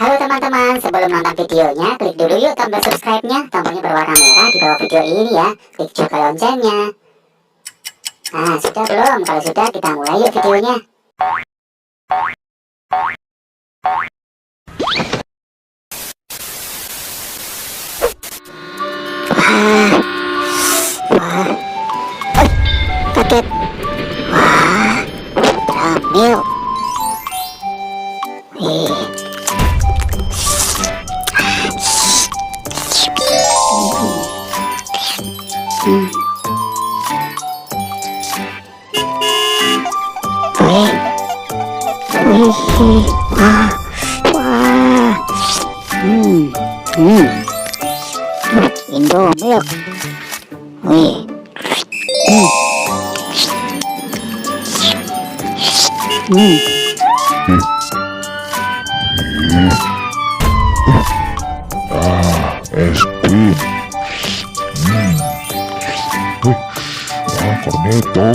Halo teman-teman, sebelum nonton videonya, klik dulu yuk tombol subscribe-nya, tombolnya berwarna merah di bawah video ini ya. Klik juga loncengnya. Nah, sudah belum? Kalau sudah, kita mulai yuk videonya. Kaget. Wah, Ultramilk. Indomilk. Eskrim. Cornetto.